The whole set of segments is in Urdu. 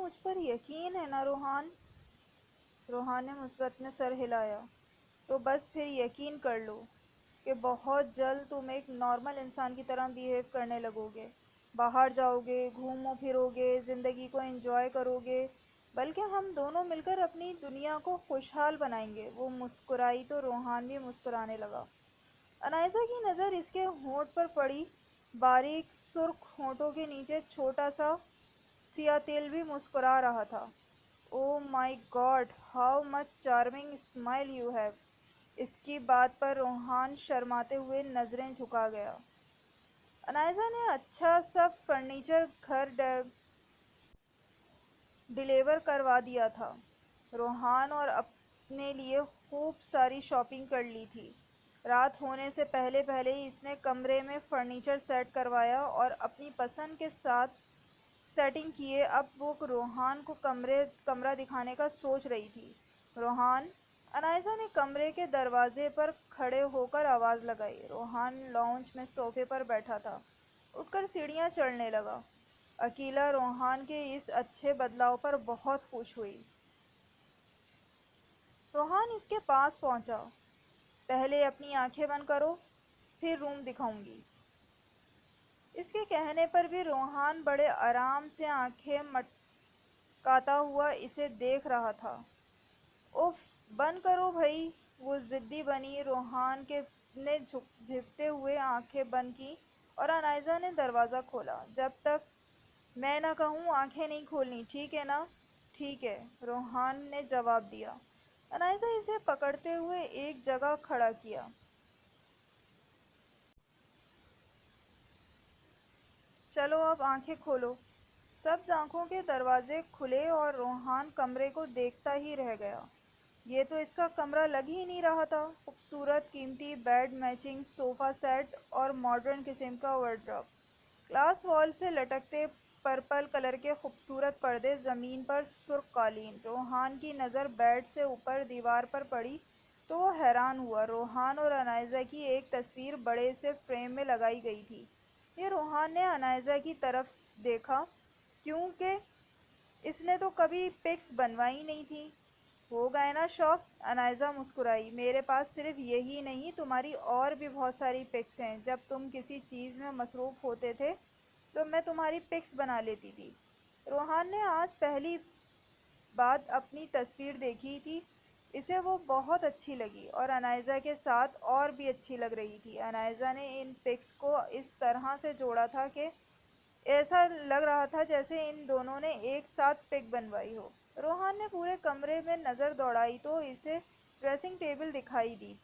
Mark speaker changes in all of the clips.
Speaker 1: مجھ پر یقین ہے نا روحان؟ روحان نے مثبت میں سر ہلایا۔ تو بس پھر یقین کر لو کہ بہت جلد تم ایک نارمل انسان کی طرح بیہیو کرنے لگو گے، باہر جاؤ گے، گھومو پھرو گے، زندگی کو انجوائے کرو گے، بلکہ ہم دونوں مل کر اپنی دنیا کو خوشحال بنائیں گے۔ وہ مسکرائی تو روحان بھی مسکرانے لگا۔ انائزہ کی نظر اس کے ہونٹ پر پڑی۔ باریک سرخ ہونٹوں کے نیچے چھوٹا سا سیاہ تل بھی مسکرا رہا تھا۔ Oh my God, how much charming smile you have. اس کی بات پر روحان شرماتے ہوئے نظریں جھکا گیا۔ انائزہ نے اچھا سا فرنیچر گھر ڈیلیور کروا دیا تھا۔ روحان اور اپنے لیے خوب ساری شاپنگ کر لی تھی۔ رات ہونے سے پہلے پہلے ہی اس نے کمرے میں فرنیچر سیٹ کروایا اور اپنی پسند کے ساتھ سیٹنگ کیے۔ اب وہ روحان کو کمرہ دکھانے کا سوچ رہی تھی۔ روحان! انائزہ نے کمرے کے دروازے پر کھڑے ہو کر آواز لگائی۔ روحان لاؤنج میں صوفے پر بیٹھا تھا، اٹھ کر سیڑھیاں چڑھنے لگا۔ عقیلہ روحان کے اس اچھے بدلاؤ پر بہت خوش ہوئی۔ روحان اس کے پاس پہنچا۔ پہلے اپنی آنکھیں بند کرو، پھر روم دکھاؤں گی۔ اس کے کہنے پر بھی روحان بڑے آرام سے آنکھیں مٹکاتا ہوا اسے دیکھ رہا تھا۔ اف، بند کرو بھئی، وہ ضدی بنی۔ روحان نے جھپتے ہوئے آنکھیں بند کیں اور انائزہ نے دروازہ کھولا۔ جب تک میں نہ کہوں آنکھیں نہیں کھولنی، ٹھیک ہے نا؟ ٹھیک ہے، روحان نے جواب دیا۔ انائزہ اسے پکڑتے ہوئے ایک جگہ کھڑا کیا۔ چلو اب آنکھیں کھولو۔ سبز آنکھوں کے دروازے کھلے اور روحان کمرے کو دیکھتا ہی رہ گیا۔ یہ تو اس کا کمرہ لگ ہی نہیں رہا تھا۔ خوبصورت قیمتی بیڈ، میچنگ صوفہ سیٹ اور ماڈرن قسم کا وارڈروب، گلاس وال سے لٹکتے پرپل کلر کے خوبصورت پردے، زمین پر سرخ قالین۔ روحان کی نظر بیڈ سے اوپر دیوار پر پڑی تو وہ حیران ہوا۔ روحان اور انائزہ کی ایک تصویر بڑے سے فریم میں لگائی گئی تھی۔ یہ روحان نے انائزہ کی طرف دیکھا، کیونکہ اس نے تو کبھی پکس بنوائی نہیں تھی۔ ہو گئے نا شوق؟ انائزہ مسکرائی۔ میرے پاس صرف یہی نہیں، تمہاری اور بھی بہت ساری پکس ہیں۔ جب تم کسی چیز میں مصروف ہوتے تھے تو میں تمہاری پکس بنا لیتی تھی۔ روحان نے آج پہلی بات اپنی تصویر دیکھی تھی، اسے وہ بہت اچھی لگی اور انائزہ کے ساتھ اور بھی اچھی لگ رہی تھی۔ انائزہ نے ان پکس کو اس طرح سے جوڑا تھا کہ ایسا لگ رہا تھا جیسے ان دونوں نے ایک ساتھ پک بنوائی ہو۔ روحان نے پورے کمرے میں نظر دوڑائی تو اسے ڈریسنگ ٹیبل دکھائی دی۔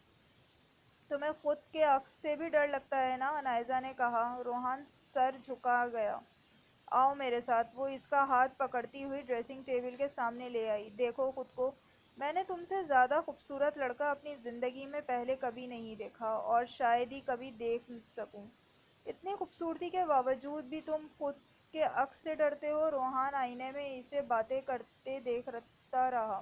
Speaker 1: تمہیں خود کے عکس سے بھی ڈر لگتا ہے نا؟ انائزہ نے کہا۔ روحان سر جھکا گیا۔ آؤ میرے ساتھ۔ وہ اس کا ہاتھ پکڑتی ہوئی ڈریسنگ ٹیبل کے سامنے لے آئی۔ دیکھو خود کو، میں نے تم سے زیادہ خوبصورت لڑکا اپنی زندگی میں پہلے کبھی نہیں دیکھا اور شاید ہی کبھی دیکھ سکوں۔ اتنی خوبصورتی کے باوجود بھی تم خود کے عکس سے ڈرتے ہو؟ روحان آئینے میں اسے باتیں کرتے دیکھتا رہا۔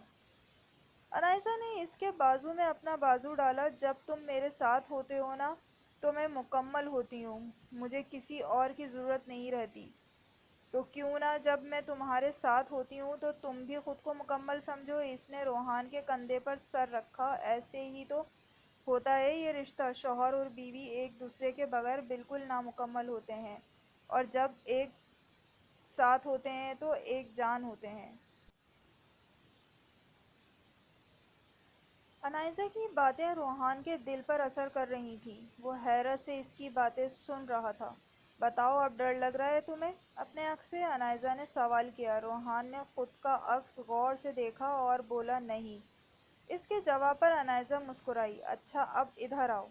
Speaker 1: انائزہ نے اس کے بازو میں اپنا بازو ڈالا۔ جب تم میرے ساتھ ہوتے ہو نا تو میں مکمل ہوتی ہوں، مجھے کسی اور کی ضرورت نہیں رہتی۔ تو کیوں نہ جب میں تمہارے ساتھ ہوتی ہوں تو تم بھی خود کو مکمل سمجھو؟ اس نے روحان کے کندھے پر سر رکھا۔ ایسے ہی تو ہوتا ہے یہ رشتہ، شوہر اور بیوی ایک دوسرے کے بغیر بالکل نامکمل ہوتے ہیں، اور جب ایک ساتھ ہوتے ہیں تو ایک جان ہوتے ہیں۔ انائزہ کی باتیں روحان کے دل پر اثر کر رہی تھیں۔ وہ حیرت سے اس کی باتیں سن رہا تھا۔ بتاؤ، اب ڈر لگ رہا ہے تمہیں اپنے عکس سے؟ انائزہ نے سوال کیا۔ روحان نے خود کا عکس غور سے دیکھا اور بولا، نہیں۔ اس کے جواب پر انائزہ مسکرائی۔ اچھا، اب ادھر آؤ،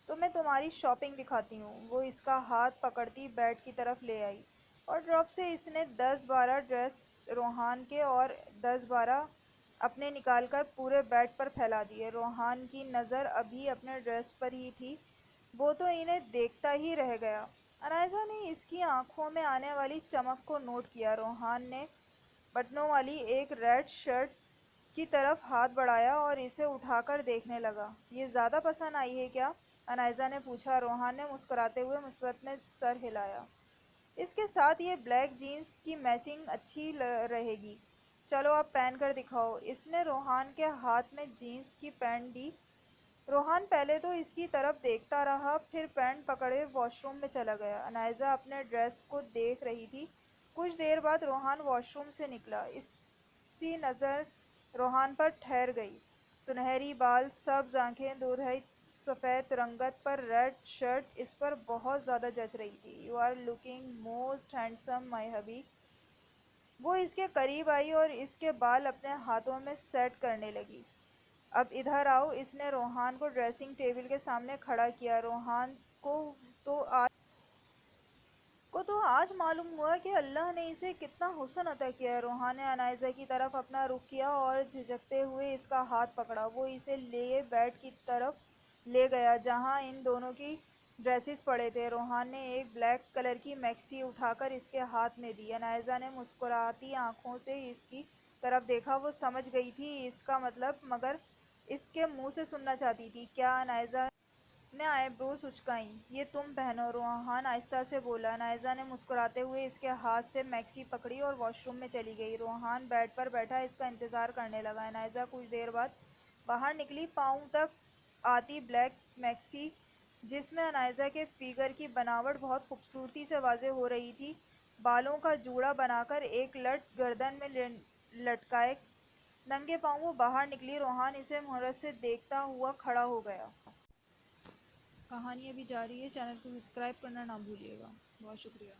Speaker 1: تمہیں تمہاری شاپنگ دکھاتی ہوں۔ وہ اس کا ہاتھ پکڑتی بیڈ کی طرف لے آئی اور ڈراپ سے اس نے 10-12 ڈریس روحان کے اور 10-12 اپنے نکال کر پورے بیڈ پر پھیلا دیے۔ روحان کی نظر ابھی اپنے ڈریس پر ہی تھی، وہ تو انہیں دیکھتا ہی رہ گیا۔ انائزہ نے اس کی آنکھوں میں آنے والی چمک کو نوٹ کیا۔ روحان نے بٹنوں والی ایک ریڈ شرٹ کی طرف ہاتھ بڑھایا اور اسے اٹھا کر دیکھنے لگا۔ یہ زیادہ پسند آئی ہے کیا؟ انائزہ نے پوچھا۔ روحان نے مسکراتے ہوئے مثبت میں سر ہلایا۔ اس کے ساتھ یہ بلیک جینس کی میچنگ اچھی رہے گی، چلو اب پہن کر دکھاؤ۔ اس نے روحان کے ہاتھ میں جینس کی پینٹ دی۔ روحان پہلے تو اس کی طرف دیکھتا رہا، پھر پینٹ پکڑے واش روم میں چلا گیا۔ انائزہ اپنے ڈریس کو دیکھ رہی تھی۔ کچھ دیر بعد روحان واش روم سے نکلا۔ اس کی نظر روحان پر ٹھہر گئی۔ سنہری بال، سبز آنکھیں، دودھائی سفید رنگت پر ریڈ شرٹ اس پر بہت زیادہ جچ رہی تھی۔ "You are looking most handsome my hubby". وہ اس کے قریب آئی اور اس کے بال اپنے ہاتھوں میں سیٹ کرنے لگی۔ "اب ادھر آؤ"۔ اس نے روحان کو ڈریسنگ ٹیبل کے سامنے کھڑا کیا۔ روحان کو تو آج معلوم ہوا کہ اللہ نے اسے کتنا حسن عطا کیا ہے۔ روحان نے انائزہ کی طرف اپنا رخ کیا اور جھجکتے ہوئے اس کا ہاتھ پکڑا۔ وہ اسے لیے بیڈ کی طرف لے گیا جہاں ان دونوں کی ڈریسز پڑے تھے۔ روحان نے ایک بلیک کلر کی میکسی اٹھا کر اس کے ہاتھ میں دی۔ انائزہ نے مسکراتی آنکھوں سے اس کی طرف دیکھا۔ وہ سمجھ گئی تھی اس کا مطلب، مگر اس کے منہ سے سننا چاہتی تھی۔ "کیا"؟ انائزہ نے آئی بروز اچکائیں۔ "یہ تم پہنو"۔ روحان آہستہ سے بولا۔ انائزہ نے مسکراتے ہوئے اس کے ہاتھ سے میکسی پکڑی اور واش روم میں چلی گئی۔ روحان بیڈ پر بیٹھا اس کا انتظار کرنے لگا۔ انائزہ کچھ دیر بعد باہر نکلی۔ پاؤں تک آتی بلیک میکسی جس میں انائزہ کے فگر کی بناوٹ بہت خوبصورتی سے واضح ہو رہی تھی، بالوں کا جوڑا بنا کر ایک لٹ گردن میں لٹکائے ننگے پاؤں وہ باہر نکلی۔ روحان اسے مہرت سے دیکھتا ہوا کھڑا ہو گیا۔ کہانی ابھی جاری ہے، چینل کو سبسکرائب کرنا نہ بھولیے گا۔ بہت شکریہ۔